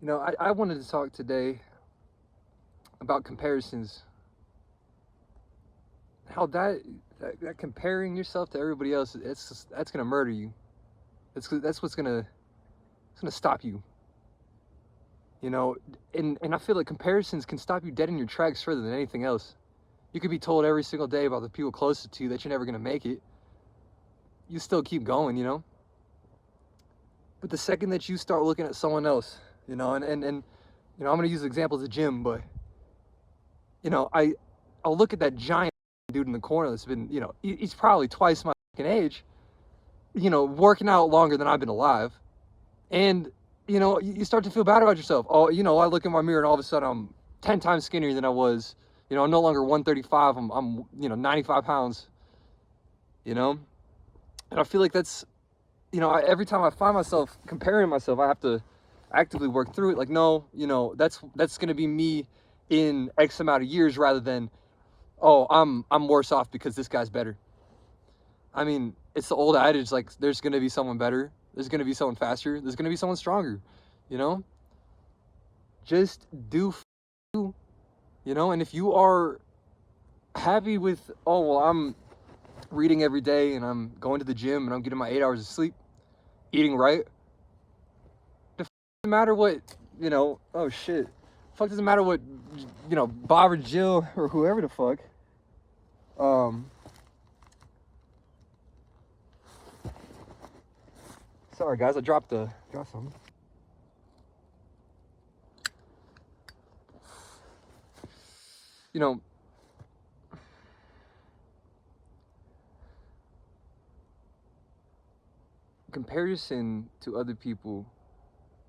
I wanted to talk today about comparisons. How that comparing yourself to everybody else, that's gonna murder you. That's what's gonna stop you. You know, and I feel like comparisons can stop you dead in your tracks further than anything else. You could be told every single day about the people closest to you that you're never gonna make it. You still keep going, But the second that you start looking at someone else, and I'm gonna use examples of gym, but I'll look at that giant dude in the corner that's been, he's probably twice my age, working out longer than I've been alive. And, you start to feel bad about yourself. Oh, I look in my mirror and all of a sudden I'm 10 times skinnier than I was. I'm no longer 135, I'm 95 pounds, And I feel like that's, every time I find myself comparing myself, I have to actively work through it. Like, no, that's going to be me in X amount of years rather than, oh, I'm worse off because this guy's better. I mean, it's the old adage, like, there's going to be someone better. There's going to be someone faster. There's going to be someone stronger, Just do you, and if you are happy with, oh, well, I'm reading every day and I'm going to the gym and I'm getting my 8 hours of sleep, eating right, it doesn't matter what, oh, shit. Fuck doesn't matter what, Bob or Jill or whoever the fuck, sorry guys, I dropped something. Comparison to other people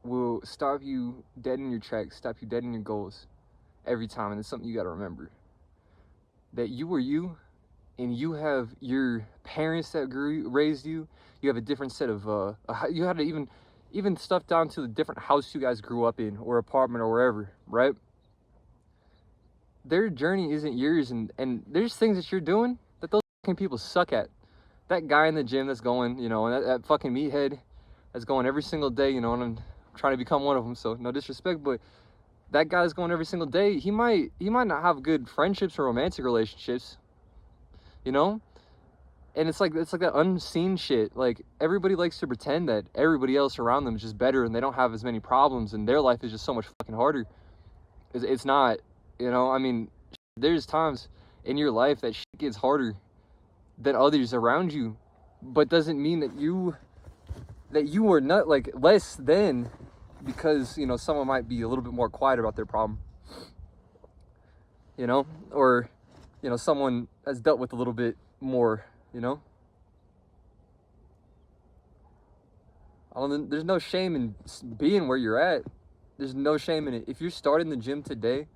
will stop you dead in your tracks, stop you dead in your goals every time. And it's something you got to remember, that you are you, and you have your parents that raised you. You have a different set of you had to even stuff down to the different house you guys grew up in, or apartment, or wherever, right? Their journey isn't yours, and there's things that you're doing that those fucking people suck at. That guy in the gym that's going, and that fucking meathead that's going every single day, and I'm trying to become one of them, so no disrespect, but that guy's going every single day. He might not have good friendships or romantic relationships, and it's like that unseen shit. Like, everybody likes to pretend that everybody else around them is just better and they don't have as many problems and their life is just so much fucking harder. It's not, I mean, there's times in your life that shit gets harder than others around you, but doesn't mean that you are not, like, less than because someone might be a little bit more quiet about their problem, or someone has dealt with a little bit more, there's no shame in being where you're at. There's no shame in it. If you're starting the gym today,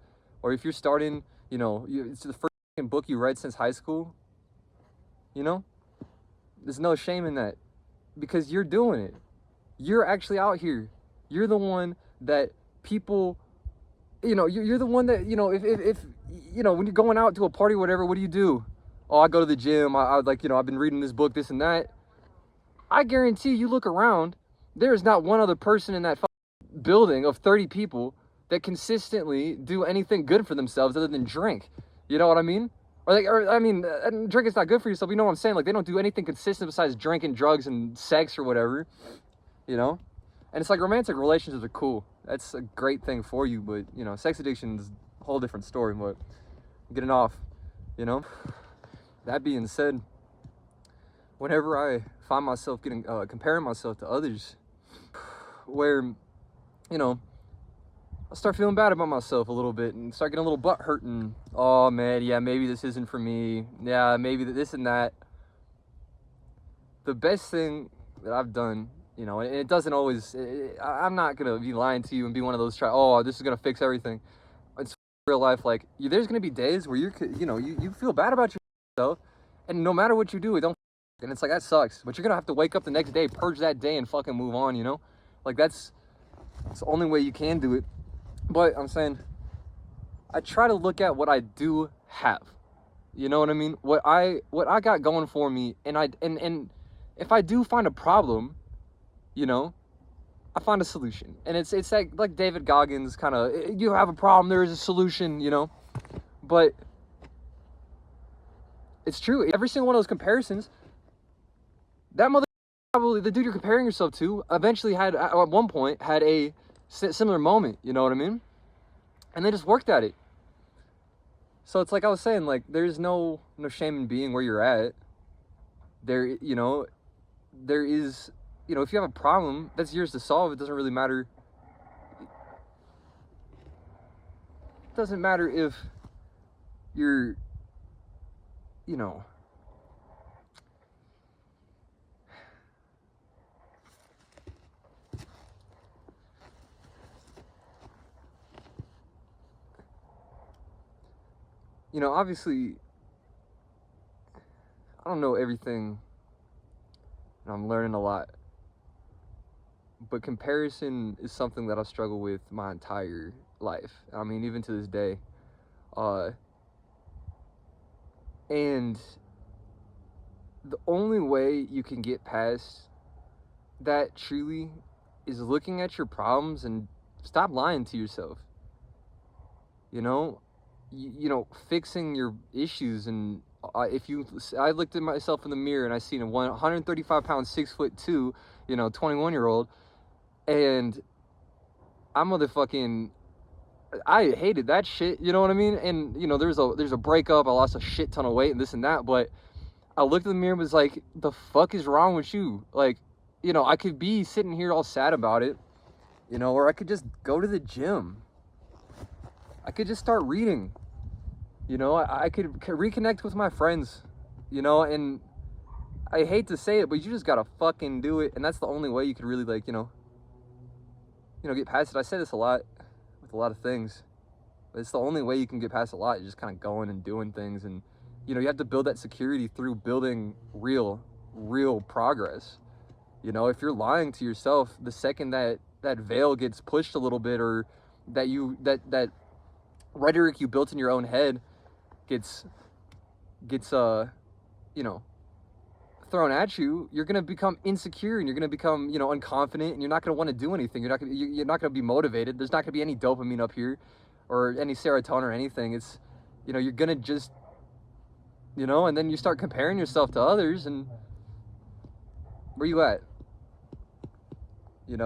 or if you're starting, it's the first book you read since high school, there's no shame in that, because you're doing it. You're actually out here. You're the one that people, you're the one that, if when you're going out to a party or whatever, what do? Oh, I go to the gym. I like, I've been reading this book, this and that. I guarantee you look around, there's not one other person in that building of 30 people that consistently do anything good for themselves other than drink. You know what I mean? Drink is not good for yourself. You know what I'm saying? Like, they don't do anything consistent besides drinking, drugs, and sex or whatever, And it's like, romantic relationships are cool. That's a great thing for you, but, sex addiction is a whole different story, but getting off, That being said, whenever I find myself comparing myself to others, where, I start feeling bad about myself a little bit and start getting a little butt hurting. Oh man, yeah, maybe this isn't for me. Yeah, maybe this and that. The best thing that I've done, and it doesn't always, I'm not going to be lying to you and be one of those this is going to fix everything. It's real life. Like, there's going to be days where you feel bad about yourself, and no matter what you do, it don't, and it's like, that sucks. But you're going to have to wake up the next day, purge that day, and fucking move on, Like, that's the only way you can do it. But I'm saying, I try to look at what I do have. You know what I mean? What I got going for me, and if I do find a problem, I find a solution. And it's like David Goggins kind of, you have a problem, there is a solution, you know? But it's true. Every single one of those comparisons, that mother, probably the dude you're comparing yourself to eventually had, at one point, had a similar moment, you know what I mean? And they just worked at it. So it's like I was saying, like, there's no shame in being where you're at. There, you know, there is, you know, if you have a problem, that's yours to solve. It doesn't really matter. It doesn't matter if you're, you know, obviously, I don't know everything, and I'm learning a lot. But comparison is something that I've struggled with my entire life. I mean, even to this day. And the only way you can get past that truly is looking at your problems and stop lying to yourself. You know, fixing your issues. And I looked at myself in the mirror and I seen a 135 pound, 6'2", 21-year-old, and I hated that shit, you know what I mean? And there's a breakup, I lost a shit ton of weight and this and that, but I looked in the mirror and was like, the fuck is wrong with you? Like, I could be sitting here all sad about it, or I could just go to the gym. I could just start reading. I could reconnect with my friends, and I hate to say it, but you just gotta fucking do it. And that's the only way you could really, like, get past it. I say this a lot with a lot of things, but it's the only way you can get past a lot. You're just kind of going and doing things. And, you have to build that security through building real progress. If you're lying to yourself, the second that veil gets pushed a little bit, or that rhetoric you built in your own head gets thrown at you, you're gonna become insecure, and you're gonna become unconfident, and you're not gonna want to do anything. You're not gonna be motivated. There's not gonna be any dopamine up here, or any serotonin or anything. It's you're gonna just and then you start comparing yourself to others, and where you at? You're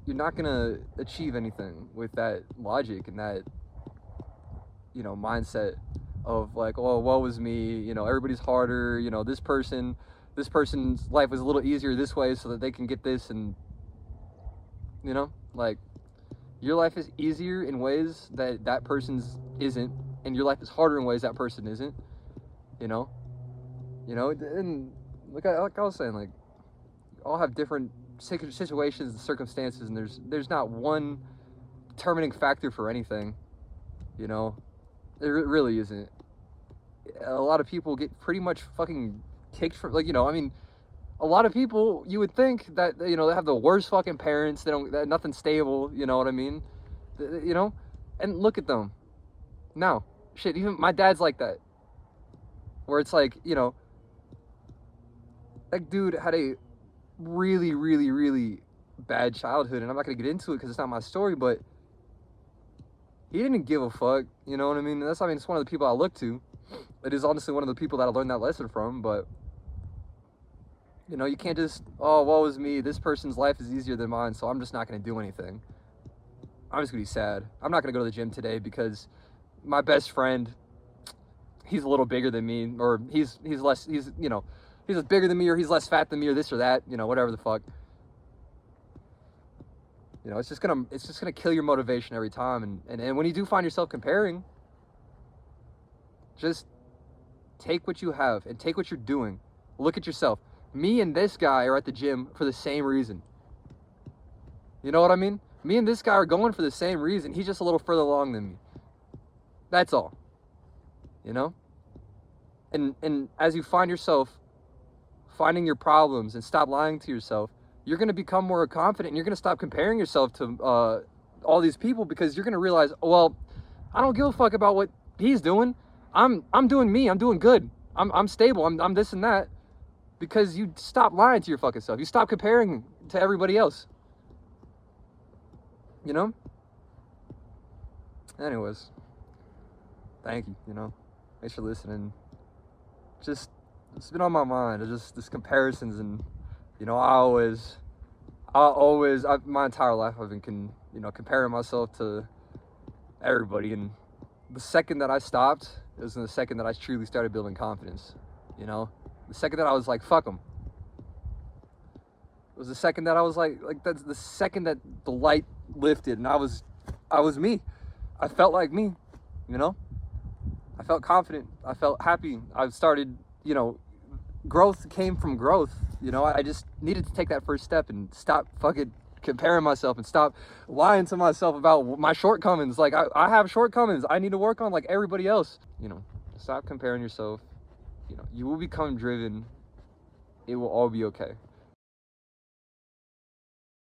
not gonna achieve anything with that logic and that mindset of like, oh, woe is me, everybody's harder, this person's life was a little easier this way so that they can get this. And like, your life is easier in ways that person's isn't, and your life is harder in ways that person isn't. And like I was saying, like, all have different situations and circumstances, and there's not one determining factor for anything. There really isn't. A lot of people get pretty much fucking kicked from, like, a lot of people, you would think that, they have the worst fucking parents, they're nothing stable, you know what I mean? And look at them now. Shit, even my dad's like that, where it's like, that dude had a really, really, really bad childhood, and I'm not gonna get into it because it's not my story, but he didn't give a fuck, you know what I mean? It's one of the people I look to. It is honestly one of the people that I learned that lesson from. But you can't just, oh, woe is me, this person's life is easier than mine, so I'm just not gonna do anything. I'm just gonna be sad. I'm not gonna go to the gym today because my best friend, he's a little bigger than me, or he's bigger than me, or he's less fat than me, or this or that, whatever the fuck. It's just gonna kill your motivation every time. And when you do find yourself comparing, just take what you have and take what you're doing. Look at yourself. Me and this guy are at the gym for the same reason. You know what I mean? Me and this guy are going for the same reason. He's just a little further along than me. That's all. And as you find yourself finding your problems and stop lying to yourself, you're going to become more confident, and you're going to stop comparing yourself to all these people, because you're going to realize, oh, well, I don't give a fuck about what he's doing. I'm doing me. I'm doing good. I'm stable. I'm this and that, because you stop lying to your fucking self. You stop comparing to everybody else. You know? Anyways, thank you, you know? Thanks for listening. Just, it's been on my mind. It's just this comparisons, and, you know, my entire life I've been, comparing myself to everybody, and the second that I stopped is the second that I truly started building confidence, you know? The second that I was like, fuck them. It was the second that I was like that's the second that the light lifted, and I was me. I felt like me, you know? I felt confident. I felt happy. I started, you know, growth came from growth. You know, I just needed to take that first step and stop fucking comparing myself and stop lying to myself about my shortcomings. Like, I have shortcomings I need to work on like everybody else. You know, stop comparing yourself. You know, you will become driven. It will all be okay.